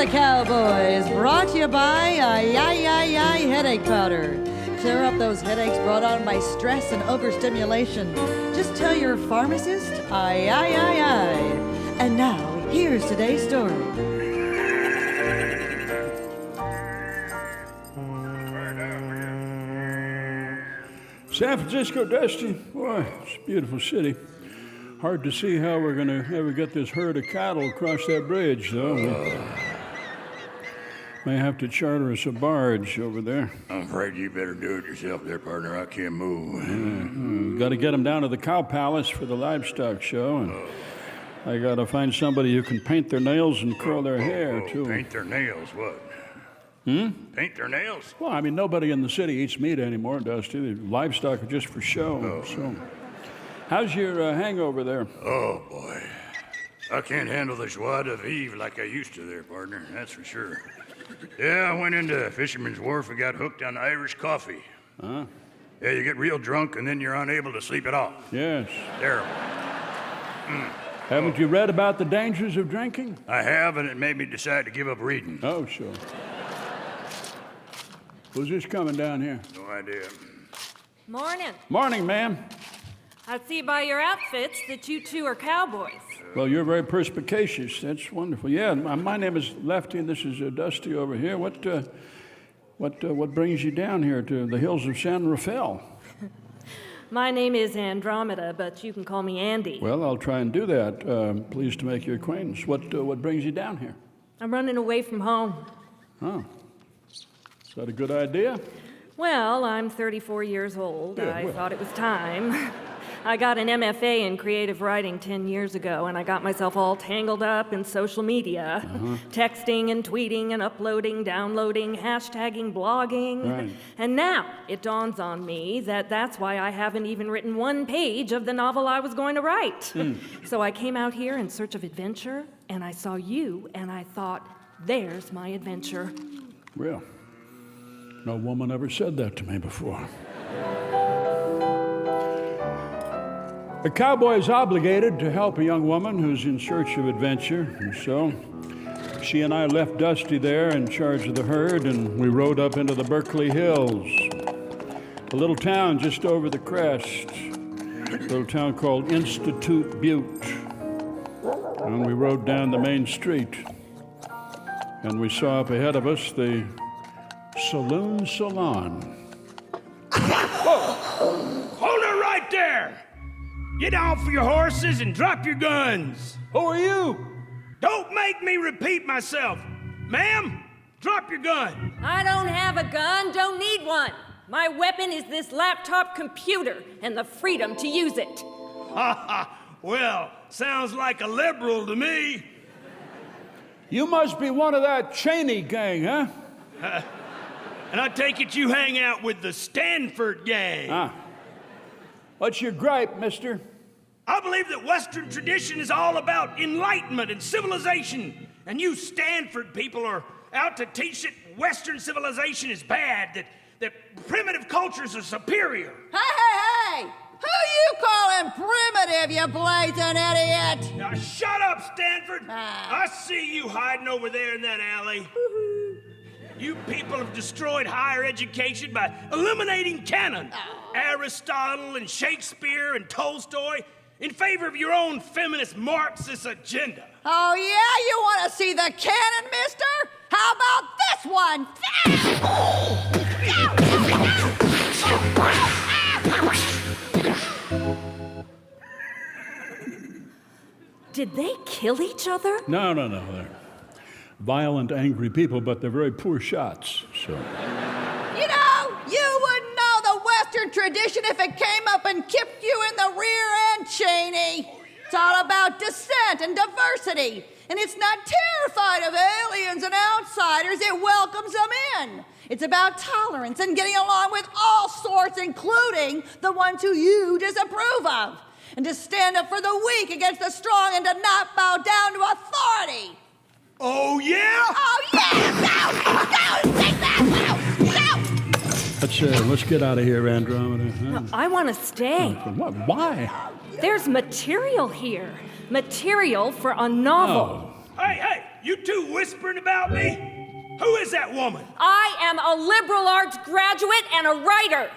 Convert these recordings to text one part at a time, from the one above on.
the Cowboys, brought to you by Headache Powder. Clear up those headaches brought on by stress and overstimulation. Just tell your pharmacist, And now, here's today's story. San Francisco, Dusty. Boy, it's a beautiful city. Hard to see how we're going to ever get this herd of cattle across that bridge, though. We may have to charter us a barge over there. I'm afraid you better do it yourself there, partner. I can't move. Got to get them down to the Cow Palace for the livestock show, and I got to find somebody who can paint their nails and curl their hair, too. Paint their nails, what? Paint their nails? Well, I mean, nobody in the city eats meat anymore, Dusty. The livestock are just for show. So, how's your hangover there? Oh, boy. I can't handle the joie de vivre like I used to there, partner. That's for sure. Yeah, I went into Fisherman's Wharf and got hooked on Irish coffee. Huh? Yeah, you get real drunk and then you're unable to sleep it off. Yes. Terrible. Haven't you read about the dangers of drinking? I have, and it made me decide to give up reading. Oh, sure. Who's this coming down here? No idea. Morning. Morning, ma'am. I see by your outfits that you two are cowboys. Well, you're very perspicacious. That's wonderful. Yeah, my name is Lefty, and this is Dusty over here. What brings you down here to the hills of San Rafael? My name is Andromeda, but you can call me Andy. Well, I'll try and do that. Pleased to make your acquaintance. What brings you down here? I'm running away from home. Oh. Is that a good idea? Well, I'm 34 years old. Yeah, I well. thought it was time. I got an MFA in creative writing 10 years ago, and I got myself all tangled up in social media. Texting and tweeting and uploading, downloading, hashtagging, blogging. Right. And now it dawns on me that that's why I haven't even written one page of the novel I was going to write. So I came out here in search of adventure, and I saw you, and I thought, there's my adventure. Well, no woman ever said that to me before. A cowboy is obligated to help a young woman who's in search of adventure, and so she and I left Dusty there in charge of the herd, and we rode up into the Berkeley Hills, a little town just over the crest, a little town called Institute Butte. And we rode down the main street, and we saw up ahead of us the Saloon Salon. Whoa! Hold it right there! Get off your horses and drop your guns. Who are you? Don't make me repeat myself. Ma'am, drop your gun. I don't have a gun, don't need one. My weapon is this laptop computer and the freedom to use it. Ha ha! Well, sounds like a liberal to me. You must be one of that Cheney gang, huh? And I take it you hang out with the Stanford gang. Ah. What's your gripe, mister? I believe that Western tradition is all about enlightenment and civilization. And you Stanford people are out to teach that Western civilization is bad, that primitive cultures are superior. Hey! Who you calling primitive, you blazing idiot? Now shut up, Stanford. Ah. I see you hiding over there in that alley. You people have destroyed higher education by eliminating canon. Aristotle and Shakespeare and Tolstoy in favor of your own feminist Marxist agenda. Oh, yeah? You want to see the cannon, mister? How about this one? Did they kill each other? No. They're violent, angry people, but they're very poor shots, so. You know, you wouldn't know the Western tradition if it came up and kicked you in the rear end, Cheney. It's all about dissent and diversity. And it's not terrified of aliens and outsiders, it welcomes them in. It's about tolerance and getting along with all sorts, including the ones who you disapprove of. And to stand up for the weak against the strong and to not bow down to authority. Oh, yeah? Oh, yeah! No! Take that! No! Let's get out of here, Andromeda. Huh? I want to stay. What? Why? There's material here. Material for a novel. Hey, You two whispering about me? Who is that woman? I am a liberal arts graduate and a writer.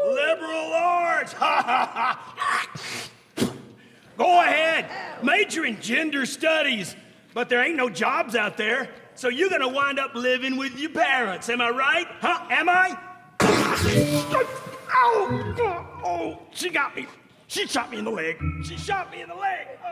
Liberal arts! Ha ha ha! Go ahead, major in gender studies. But there ain't no jobs out there, so you're gonna wind up living with your parents. Am I right? Huh? Am I? Oh, she got me. She shot me in the leg. She shot me in the leg. Oh.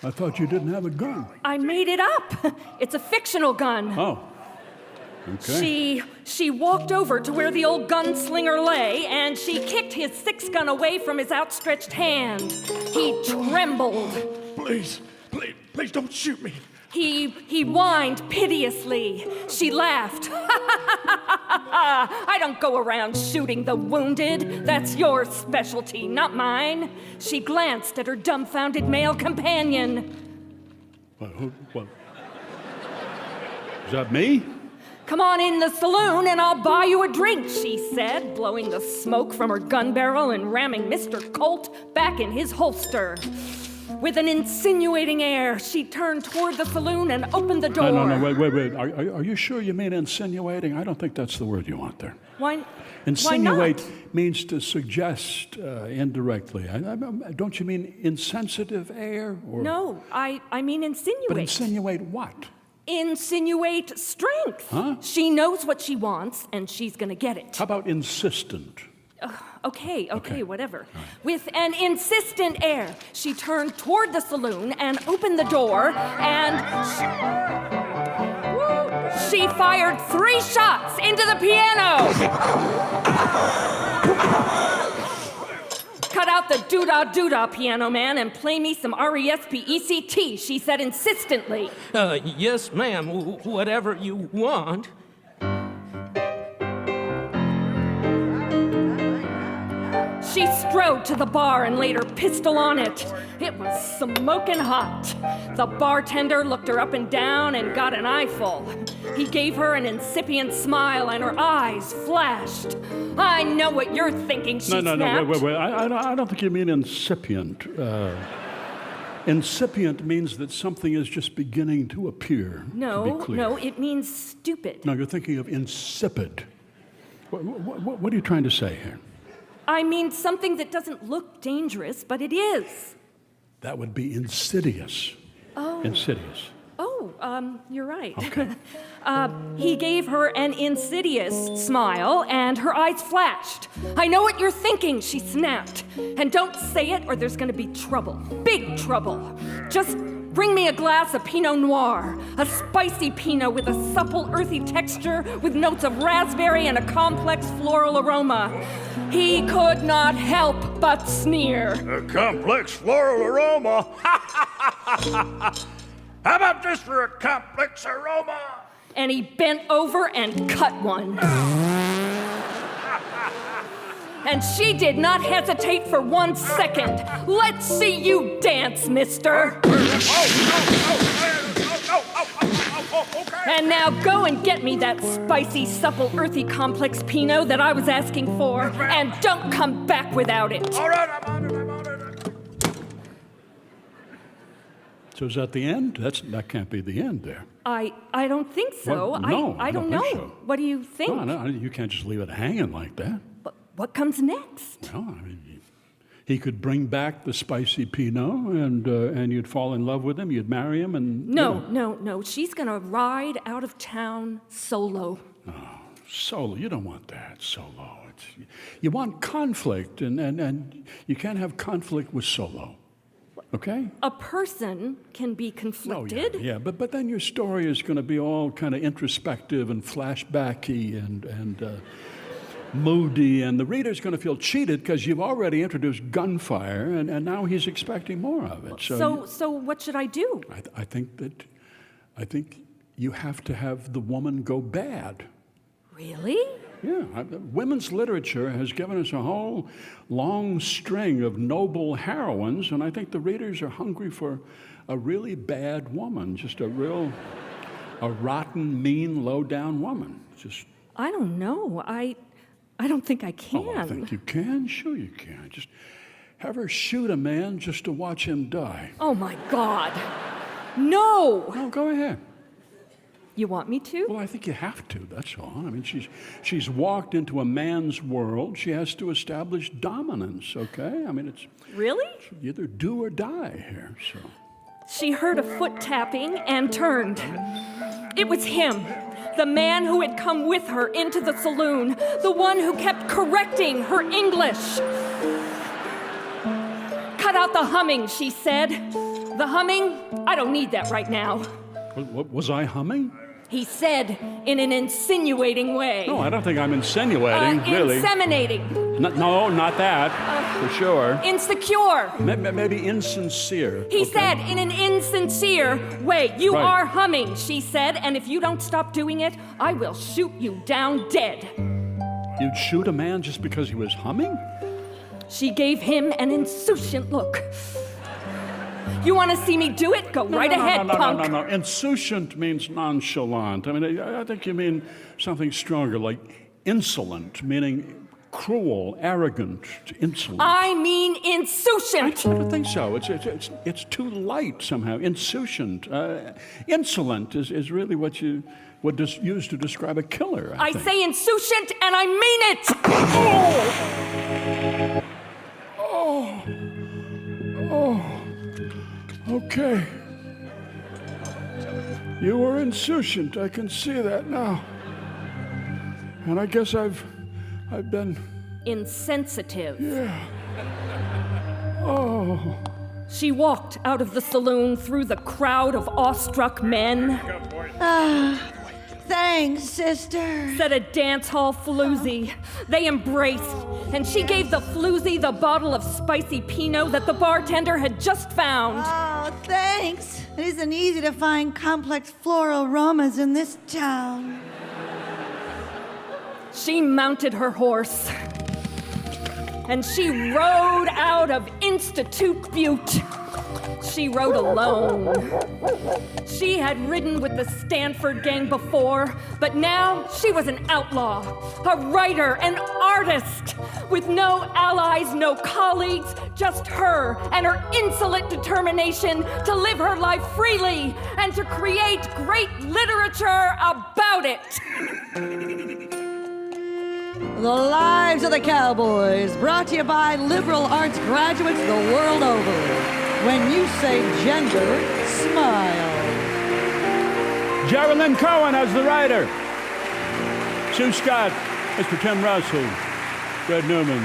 I thought you didn't have a gun. I made it up. It's a fictional gun. Oh. Okay. She walked over to where the old gunslinger lay, and she kicked his 6-gun away from his outstretched hand. He trembled. Please don't shoot me. He whined piteously. She laughed. I don't go around shooting the wounded. That's your specialty, not mine. She glanced at her dumbfounded male companion. What? Is that me? Come on in the saloon and I'll buy you a drink, she said, blowing the smoke from her gun barrel and ramming Mr. Colt back in his holster. With an insinuating air, she turned toward the saloon and opened the door. No, wait. Are you sure you mean insinuating? I don't think that's the word you want there. Why Insinuate not? means to suggest indirectly. Don't you mean insensitive air? Or... No, I mean insinuate. But insinuate what? Insinuate strength. Huh? She knows what she wants, and she's gonna get it. How about insistent? Okay, whatever. With an insistent air, she turned toward the saloon and opened the door, and she fired 3 shots into the piano. Cut out the doodah, piano man, and play me some R-E-S-P-E-C-T, she said insistently. Yes, ma'am, whatever you want. She strode to the bar and laid her pistol on it. It was smoking hot. The bartender looked her up and down and got an eyeful. He gave her an incipient smile and her eyes flashed. I know what you're thinking, she snapped. No, wait. I don't think you mean incipient. Incipient means that something is just beginning to appear, to be clear. No, it means stupid. No, you're thinking of insipid. What are you trying to say here? I mean something that doesn't look dangerous, but it is. That would be insidious. Oh. Insidious. Oh, you're right. Okay. He gave her an insidious smile, and her eyes flashed. I know what you're thinking, she snapped. And don't say it, or there's gonna be trouble. Big trouble. Just bring me a glass of Pinot Noir, a spicy Pinot with a supple, earthy texture, with notes of raspberry and a complex floral aroma. He could not help but sneer. A complex floral aroma? How about this for a complex aroma? And he bent over and cut one. And she did not hesitate for 1 second. Let's see you dance, mister. Okay. And now go and get me that spicy, supple, earthy, complex Pinot that I was asking for. And don't come back without it. All right, I'm on it. So is that the end? That can't be the end there. I don't think so. What? No, I don't know. think so. What do you think? No, you can't just leave it hanging like that. But what comes next? No, I mean, he could bring back the spicy Pinot, and you'd fall in love with him. You'd marry him, and No. She's gonna ride out of town solo. Solo. You don't want that solo. You want conflict, and you can't have conflict with solo. Okay? A person can be conflicted. Yeah, but then your story is going to be all kind of introspective and flashbacky and moody, and the reader's going to feel cheated because you've already introduced gunfire, and now he's expecting more of it. So what should I do? I think you have to have the woman go bad. Really? Yeah, women's literature has given us a whole long string of noble heroines, and I think the readers are hungry for a really bad woman, just a rotten, mean, low-down woman. I don't know. I don't think I can. Oh, I think you can. Sure you can. Just have her shoot a man just to watch him die. Oh, my God. No! No, go ahead. You want me to? Well, I think you have to, that's all. I mean, she's walked into a man's world. She has to establish dominance, okay? I mean, it's Really? either do or die here, so. She heard a foot tapping and turned. It was him, the man who had come with her into the saloon, the one who kept correcting her English. Cut out the humming, she said. The humming? I don't need that right now. What was I humming? He said in an insinuating way. No, I don't think I'm insinuating, really. Inseminating. No, not that, for sure. Insecure. Maybe insincere. He okay? said in an insincere way, you Right. are humming, she said, and if you don't stop doing it, I will shoot you down dead. You'd shoot a man just because he was humming? She gave him an insouciant look. You want to see me do it? Go right ahead, punk. No. Insouciant means nonchalant. I mean, I think you mean something stronger, like insolent, meaning cruel, arrogant, insolent. I mean insouciant. I don't think so. It's too light somehow. Insouciant. Insolent is really what you would use to describe a killer. I think. say insouciant, and I mean it. Okay. You were insouciant. I can see that now. And I guess I've been Insensitive. Yeah. Oh. She walked out of the saloon through the crowd of awestruck men, Thanks, sister. said a dance hall floozy. They embraced, and she gave the floozy the bottle of spicy Pinot that the bartender had just found. Oh, thanks. It isn't easy to find complex floral aromas in this town. She mounted her horse, and she rode out of Institute Butte. She rode alone. She had ridden with the Stanford gang before, but now she was an outlaw, a writer, an artist, with no allies, no colleagues, just her and her insolent determination to live her life freely and to create great literature about it. The Lives of the Cowboys, brought to you by liberal arts graduates the world over. When you say gender, smile. Lynn Cohen as the writer. Sue Scott, Mr. Tim Russell, Fred Newman.